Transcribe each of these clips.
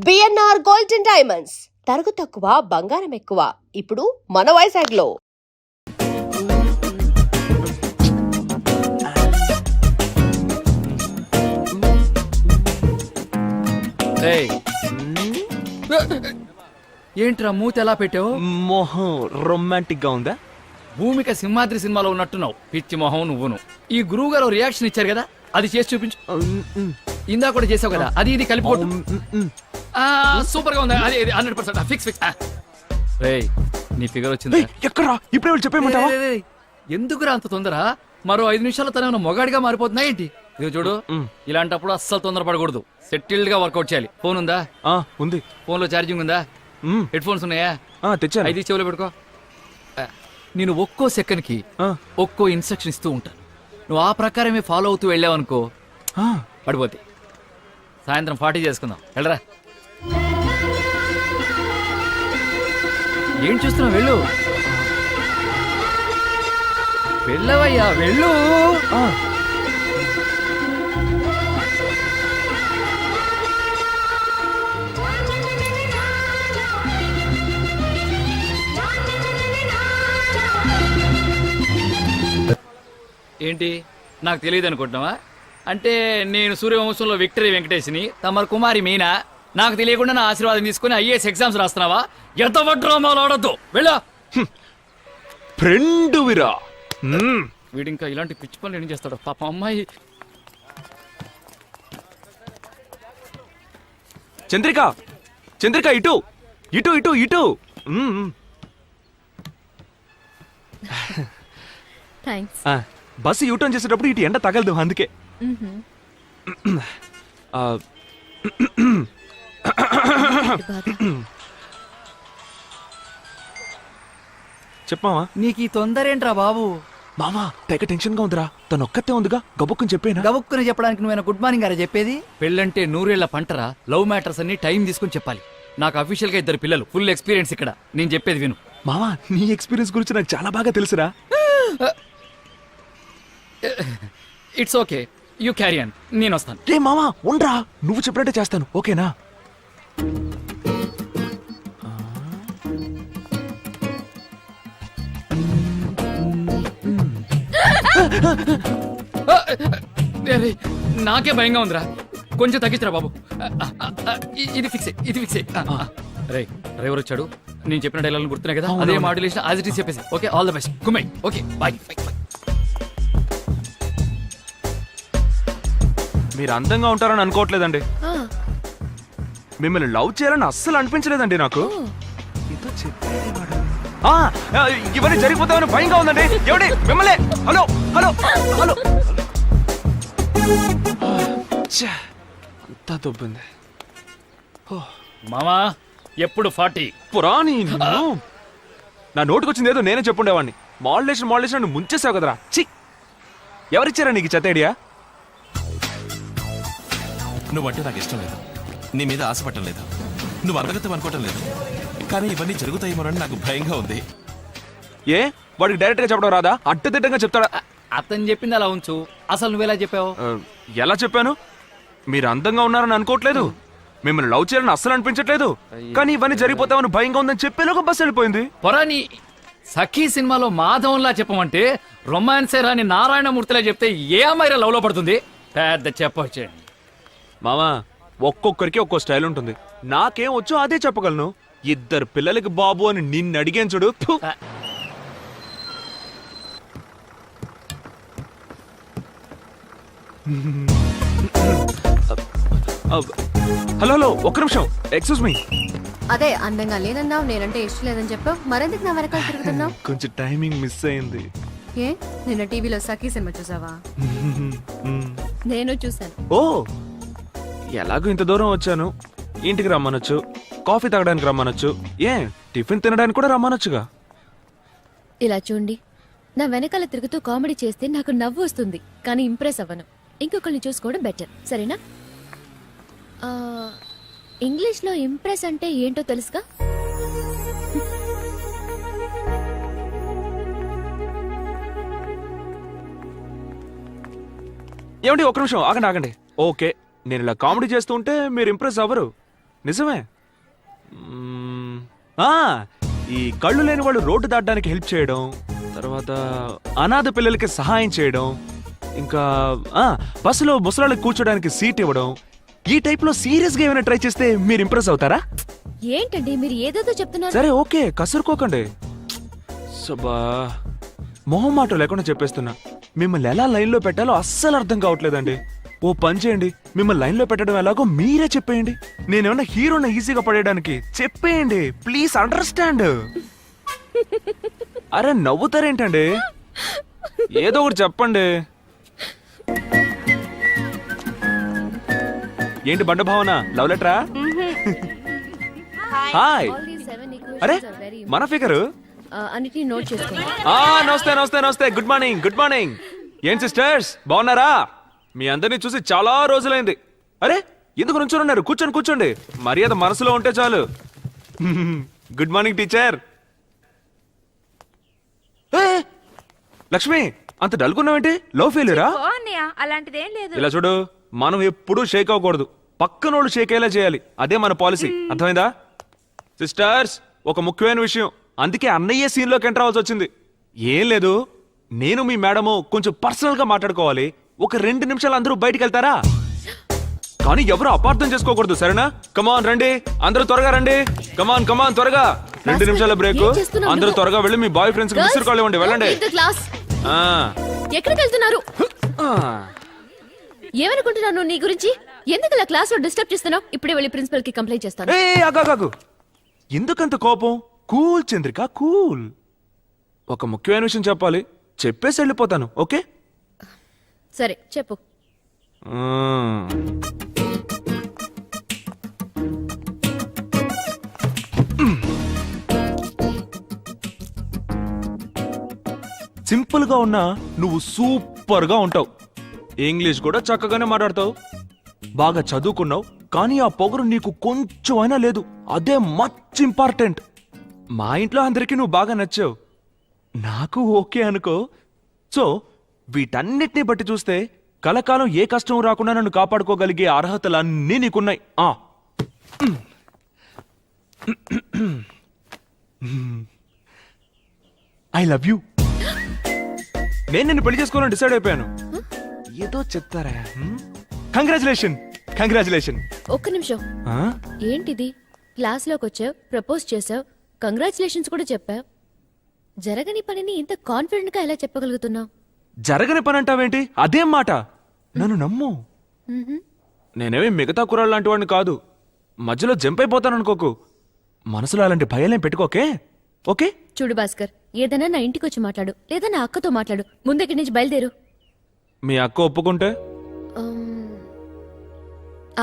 BNR golden diamonds తరుగు తక్కువ బంగారం ఎక్కువ. ఇప్పుడు మన వైజాగ్లో. ఏంట్రా మూత ఎలా పెట్టావు? మొహం రొమాంటిక్ గా ఉందా? భూమిక సింహాద్రి సినిమాలో ఉన్నట్టున్నావు. పిచ్చి మొహం నువ్వును. ఈ గురువు గారు రియాక్షన్ ఇచ్చారు కదా, అది చేసి చూపించు. ఇందా కూడా చేసావు కదా, అది ఇది కలిపి సూపర్ గా ఉంది. అది 100% ఫిక్స్. రేయ్, నీ ఫిగర్ వచ్చింది. ఎక్కడా? ఇప్పుడే చెప్పేయమంటావా? ఎందుకురా అంత తొందర? మరో 5 నిమిషాల్లో తన మొగాడిగా మారిపోతున్నా ఏంటి? ఇది చూడు, ఇలాంటప్పుడు అస్సలు తొందరపడకూడదు. సెటిల్డ్ గా వర్కౌట్ చేయాలి. ఫోన్ ఉందా? ఉంది. ఫోన్ లో ఛార్జింగ్ ఉందా? హెడ్ ఫోన్స్ ఉన్నాయా? తెచ్చాను. అయితే చెవులో పెట్టుకో. నేను ఒక్కో సెకండ్ కి ఒక్కో ఇన్స్ట్రక్షన్ ఇస్తూ ఉంటాను. నువ్వు ఆ ప్రకారమే ఫాలో అవుతూ వెళ్ళావనుకో పడిపోతే. సాయంత్రం 40 చేసుకుందాం. వెళ్ళరా. ఏం చూస్తున్నావు? వెళ్ళు, వెళ్ళవయ్యా, వెళ్ళు. ఏంటి, నాకు తెలియదు అనుకుంటున్నావా? అంటే నేను సూర్యవంశంలో విక్టరీ వెంకటేష్ని, తమరు కుమారి మీనా. నాకు తెలియకుండా నా ఆశీర్వాదం తీసుకుని ఐఏఎస్ ఎగ్జామ్స్ రాస్తున్నావా? ఎంత డ్రామాలు ఆడద్దు. వెళ్ళా. ఫ్రెండ్ విరా. వీడింకా ఇలాంటి పిచ్చి పనులు ఏం చేస్తాడు పాప. అమ్మాయి చంద్రిక, చంద్రిక, ఇటు ఇటు ఇటు ఇటు. బస్సు యూటర్న్ చేసేటప్పుడు ఇటు ఎండ తగలదు, అందుకే. చెప్పావా? నీకు ఈ తొందర ఏంట్రా బాబు? మామా తెగ టెన్షన్ గా ఉందిరా. తను ఒక్కతే ఉందిగా, గబుక్కుని చెప్పేనా? గబుక్కుని చెప్పడానికి నువ్వు గుడ్ మార్నింగ్ గారా చెప్పేది? పెళ్ళంటే 100 ఏళ్ల పంటరా. లవ్ మ్యాటర్స్ అన్ని టైం తీసుకుని చెప్పాలి. నాకు అఫీషియల్ గా 2 పిల్లలు, ఫుల్ ఎక్స్పీరియన్స్ ఇక్కడ. నేను చెప్పేది విను. మామా, నీ ఎక్స్పీరియన్స్ గురించి నాకు చాలా బాగా తెలుసురా. It's okay, you carry on. నేను వస్తాను. రే మామా, ఉండ్రా. నువ్వు చెప్పినట్టే చేస్తాను, ఓకేనా? నాకే భయంగా ఉందిరా. కొంచెం తగ్గించరా బాబు. ఇది ఫిక్స్, ఇది ఫిక్స్. రే, డ్రైవర్ వచ్చాడు. నేను చెప్పిన డైలాగ్ గుర్తున్నాయి కదా, అదే మాడ్యులేషన్ యాజ్ ఇట్ ఈస్ చెప్పేసి. Okay, all the best. గుమ్మై. Okay, bye. మీరు అందంగా ఉంటారని అనుకోవట్లేదండి. మిమ్మల్ని లవ్ చేయాలని అస్సలు అనిపించలేదండి నాకు. ఇవన్నీ జరిగిపోతామని భయంగా ఉందండి. ఎవడి మిమ్మల్ని? Hello hello hello. అంతా దొబ్బింది. మామా, ఎప్పుడు 40 పురాణి. నా నోటికొచ్చింది ఏదో నేనే చెప్పుండేవాడిని. మాడ్యులేషన్ మాడ్యులేషన్ అని ముంచేసావు కదరా. చి, ఎవరిచ్చారా నీకు చెత్త ఐడియా? నువ్వంటే నాకు ఇష్టం లేదు, నీ మీద ఆశపడటం లేదు, నువ్వు అర్ధగతం అనుకోవటం లేదు, కానీ ఇవన్నీ జరుగుతాయేమోనని నాకు భయంగా ఉంది. ఏ, వాడికి డైరెక్ట్ గా చెప్పడం రాదా? అడ్డదిడ్డంగా చెప్తాడా? అతను చెప్పింది అలా ఉంచు. అసలు నువ్వెలా చెప్పావు? ఎలా చెప్పాను? మీరు అందంగా ఉన్నారని అనుకోవట్లేదు, మిమ్మల్ని లవ్ చేయాలని అస్సలు అనిపించట్లేదు, కానీ ఇవన్నీ జరిగిపోతామని భయంగా ఉందని చెప్పేలోగా బస్సు వెళ్ళిపోయింది. పొరాని సఖీ సినిమాలో మాధవంలా చెప్పమంటే రొమాన్సే రాని నారాయణమూర్తిలా చెప్తే ఏ అమ్మాయి లవ్ లో పడుతుంది? పెద్ద చెప్పొచ్చేయండి. మామా, ఒక్కొక్కరికి ఒక్కో స్టైల్ ఉంటుంది. నాకేం వచ్చో అదే చెప్పగలను. 2 పిల్లలకి బాబు అని నిన్ను అడిగాను చూడు. హలో హలో, ఒక్క నిమిషం. Excuse me. అదే అందంగా లేనన్నావు, నేనంటే ఇష్టం లేదని చెప్పావు. మరెందుకు నా వెనకాల తిరుగుతున్నావు? కొంచెం టైమింగ్ మిస్ అయింది. ఏ, నిన్న టీవీలో సఖీ సినిమా చూసావా? నేను చూసాను. ఓ, ఎలాగో ఇంత దూరం వచ్చాను. ఇంటికి రమ్మనొచ్చు, కాఫీ తాగడానికి రమ్మనొచ్చు, టిఫిన్ తినడానికి కూడా రమ్మనొచ్చుగా. ఇలా చూడండి, నా వెనకాల తిరుగుతూ కామెడీ చేస్తే నాకు నవ్వు వస్తుంది, కానీ ఇంప్రెస్ అవ్వను. ఇంకొకరిని చూసుకోవడం బెటర్, సరేనా? ఇంగ్లీష్లో ఇంప్రెస్ అంటే ఏంటో తెలుసుగా? ఏమండి, ఒక్క నిమిషం ఆగండి ఆగండి. ఓకే, నేను ఇలా కామెడీ చేస్తూ ఉంటే మీరు ఇంప్రెస్ అవ్వరు. నిజమే. ఆ, ఈ కళ్ళు లేని వాళ్ళు రోడ్డు దాటడానికి హెల్ప్ చేయడం, తర్వాత అనాథ పిల్లలకి సహాయం చేయడం, ఇంకా బస్సులో ముసలాళ్ళకి కూర్చోడానికి సీట్ ఇవ్వడం, ఈ టైప్ లో సీరియస్ గా ఏమైనా ట్రై చేస్తే మీరు ఇంప్రెస్ అవుతారా? ఏంటండి మీరు ఏదేదో చెప్తున్నారు? సరే ఓకే, కసురుకోకండి. సబా మొహం మాట లేకుండా చెప్పేస్తున్నా. మిమ్మల్ని ఎలా లైన్లో పెట్టాలో అస్సలు అర్థం కావట్లేదండి. ఓ పని చేయండి, మిమ్మల్ని లైన్లో పెట్టడం ఎలాగో మీరే చెప్పేయండి. నేనేమన్నా హీరోని ఈజీగా పడేయడానికి చెప్పేయండి. Please understand. అరే నవ్వుతారేంటండి? ఏదో ఒకటి చెప్పండి. ఏంటి బండ భావన, లవ్ లెటరా? హాయ్. All these 7 equations అరే are very మన ఫిగరు. అన్నిటిని నోట్ చేసుకోండి. నమస్తే నమస్తే నమస్తే. Good morning good morning. ఏం సిస్టర్స్ బాగున్నారా? మీ అందరినీ చూసి చాలా రోజులైంది. అరే ఎందుకు నుంచొని ఉన్నారు? కూర్చోండి కూర్చోండి. మర్యాద మనసులో ఉంటే చాలు. Good morning teacher. లక్ష్మి అంత డల్గున్నావేంటి? లవ్ ఫెయిల్యూరా? అలాంటిదేం లేదు. ఇలా చూడు, మనం ఎప్పుడూ షేక్ అవ్వకూడదు. పక్కనోళ్ళు షేక్ అయ్యేలా చేయాలి. అదే మన పాలసీ. అర్థమైందా? సిస్టర్స్ ఒక ముఖ్యమైన విషయం, అందుకే అన్నయ్య సీన్ లోకి ఎంటర్ అవ్వాల్సి వచ్చింది. ఏం లేదు, నేను మీ మేడము కొంచెం పర్సనల్ గా మాట్లాడుకోవాలి. ఒక 2 నిమిషాలు అందరూ బయటికి వెళ్తారా? కానీ ఎవరు అపార్థం చేసుకోకూడదు, సరేనా? కమాన్ రండి, అందరూ త్వరగా రండి. కమాన్ కమాన్ త్వరగా. 2 నిమిషాల బ్రేక్. ఏం చేస్తున్నావు? అందరూ త్వరగా వెళ్ళి మీ బాయ్ ఫ్రెండ్స్ కి Girls, మిస్టర్ కాల్ ఇవ్వండి. వెళ్ళండి. leave the class. ఆ. ఎక్కడికి వెళ్తున్నారు? ఆ. ఏమనుకుంటున్నాను నీ గురించి? ఎందుకు ఇలా క్లాస్ లో డిస్టర్బ్ చేస్తున్నావు? ఇప్పుడే వెళ్ళి ప్రిన్సిపల్ కి కంప్లైంట్ చేస్తాను. ఆగాగు. ఎందుకంత కోపం? Cool Chandrika cool. ఒక ముఖ్యమైన విషయం చెప్పాలి, చెప్పేసి వెళ్ళిపోతాను. ఓకే? సరే చెప్పు. సింపుల్ గా ఉన్నా నువ్వు సూపర్ గా ఉంటావు. ఇంగ్లీష్ కూడా చక్కగానే మాట్లాడతావు. బాగా చదువుకున్నావు, కానీ ఆ పొగరు నీకు కొంచెం అయినా లేదు. అదే మచ్ ఇంపార్టెంట్. మా ఇంట్లో అందరికీ నువ్వు బాగా నచ్చావు, నాకు ఓకే అనుకో. సో వీటన్నిటిని బట్టి చూస్తే కలకాలం ఏ కష్టం రాకుండా నన్ను కాపాడుకోగలిగే అర్హతలన్నీ నీకున్నాయి. I love you. నేను నిన్ను పెళ్లి చేసుకోవాలని డిసైడ్ అయిపోయాను. ఏదో చెప్తారా? కంగ్రాచులేషన్. ఒక్క నిమిషం. ఏంటిది? క్లాస్ లోకి వచ్చావు, ప్రపోజ్ చేసావు, కంగ్రాచులేషన్స్ కూడా చెప్పావు. జరగని పనిని ఇంత కాన్ఫిడెంట్ గా ఎలా చెప్పగలుగుతున్నావు? జరగని పని అంటావేంటి? అదేం మాట? నన్ను నమ్ము. నేనేమి మిగతా కుర్రాళ్ళు లాంటి వాడిని కాదు. మధ్యలో జంప్ అయిపోతాను అనుకోకు. మనసులో అలాంటి భయాలేం పెట్టుకోకే. ఓకే? చూడు భాస్కర్, ఏదైనా నా ఇంటికి వచ్చి మాట్లాడు, లేదా నా అక్కతో మాట్లాడు. ముందక్కడి నుంచి బయలుదేరు. మీ అక్క ఒప్పుకుంటే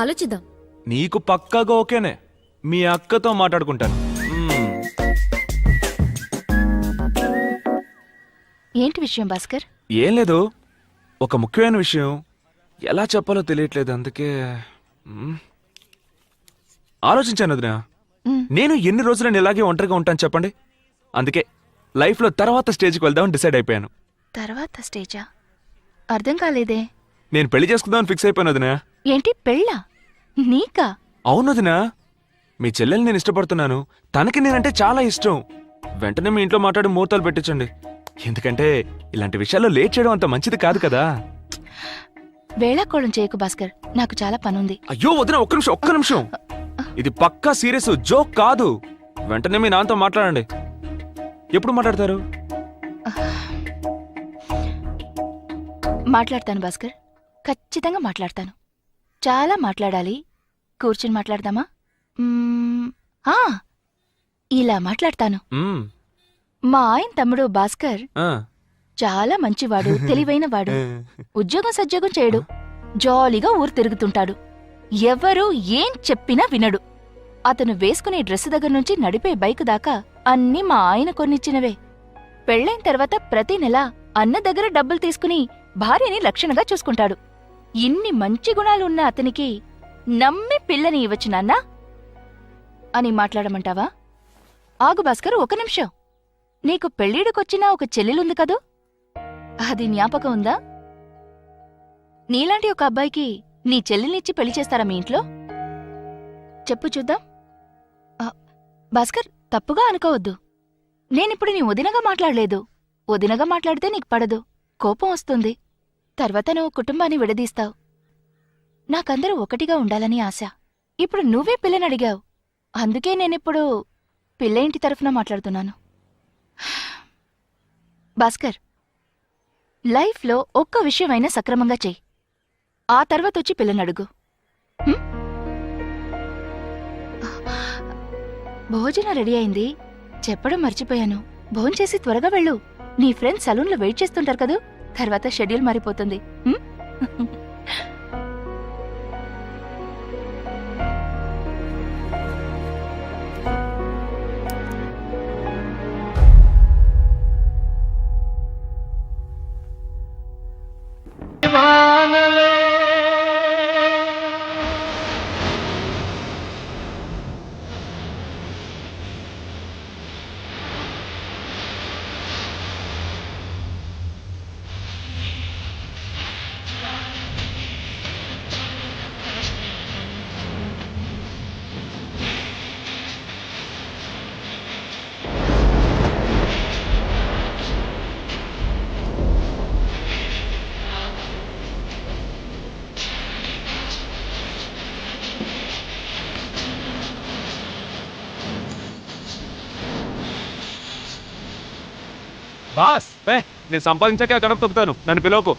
ఆలోచిద్దాం. నీకు పక్కాగా ఓకేనే. మీ అక్కతో మాట్లాడుకుంటాను. ఏంటి విషయం భాస్కర్? ఏం లేదు, ఒక ముఖ్యమైన విషయం. ఎలా చెప్పాలో తెలియట్లేదు, అందుకే ఆలోచించాను వదినా. నేను ఎన్ని రోజులు నేను ఇలాగే ఒంటరిగా ఉంటాను చెప్పండి. అందుకే లైఫ్లో తర్వాత స్టేజ్కి వెళ్దామని డిసైడ్ అయిపోయాను. తర్వాత స్టేజా? అర్థం కాలేదే. నేను పెళ్లి చేసుకుందామని ఫిక్స్ అయిపోయాను వదినా. ఏంటి పెళ్ళా? నీకా? అవును వదినా, మీ చెల్లెల్ని నేను ఇష్టపడుతున్నాను. తనకి నేనంటే చాలా ఇష్టం. వెంటనే మీ ఇంట్లో మాట్లాడి ముహూర్తాలు పెట్టించండి. ఎందుకంటే ఇలాంటి విషయాల్లో లేట్ చేయడం అంత మంచిది కాదు కదా. వేళాకోళం చేయకు భాస్కర్, నాకు చాలా పనుంది. అయ్యో వదినా, ఒక్క నిమిషం. ఇది పక్కా సీరియస్, జోక్ కాదు. వెంటనే మీ నాన్నతో మాట్లాడండి. ఎప్పుడు మాట్లాడతారు? మాట్లాడతాను భాస్కర్, ఖచ్చితంగా మాట్లాడతాను. చాలా మాట్లాడాలి. కూర్చుని మాట్లాడదామా? ఇలా మాట్లాడతాను. మా ఆయన తమ్ముడు భాస్కర్ చాలా మంచివాడు, తెలివైన వాడు. ఉద్యోగం సద్యోగం చేయడు, జాలీగా ఊరు తిరుగుతుంటాడు. ఎవరు ఏం చెప్పినా వినడు. అతను వేసుకునే డ్రెస్ దగ్గర నుంచి నడిపే బైక్ దాకా అన్నీ మా ఆయన కొనిచ్చినవే. పెళ్ళైన తర్వాత ప్రతి నెల అన్న దగ్గర డబ్బులు తీసుకుని భార్యని లక్షణంగా చూసుకుంటాడు. ఇన్ని మంచి గుణాలున్న అతనికి నమ్మి పిల్లని ఇవ్వచ్చు నాన్నా అని మాట్లాడమంటావా? ఆగు భాస్కర్, ఒక నిమిషం. నీకు పెళ్ళిడికొచ్చిన ఒక చెల్లెలుంది కదూ, అది జ్ఞాపకం ఉందా? నీలాంటి ఒక అబ్బాయికి నీ చెల్లెల్నిచ్చి పెళ్లి చేస్తారా మీ ఇంట్లో? చెప్పు చూద్దాం. ఆ, భాస్కర్, తప్పుగా అనుకోవద్దు. నేనిప్పుడు నీ వదినగా మాట్లాడలేదు. వదినగా మాట్లాడితే నీకు పడదు, కోపం వస్తుంది. తర్వాత నువ్వు కుటుంబాన్ని విడదీస్తావు. నాకందరూ ఒకటిగా ఉండాలని ఆశ. ఇప్పుడు నువ్వే పిల్లనడిగావు, అందుకే నేనిప్పుడు పిల్ల ఇంటి తరఫున మాట్లాడుతున్నాను. భాస్కర్, లైఫ్లో ఒక్క విషయమైనా సక్రమంగా చెయ్యి. ఆ తర్వాతొచ్చి పిల్లనడుగు. హ్మ్? భోజనం రెడీ అయింది, చెప్పడం మర్చిపోయాను. భోంచేసి త్వరగా వెళ్ళు. నీ ఫ్రెండ్స్ సలూన్లో వెయిట్ చేస్తుంటారు కదూ, తర్వాత షెడ్యూల్ మారిపోతుంది. హ్మ్? బాస్ నేను సంపాదించాక కడప తొక్కుతాను, నన్ను పిలవకు.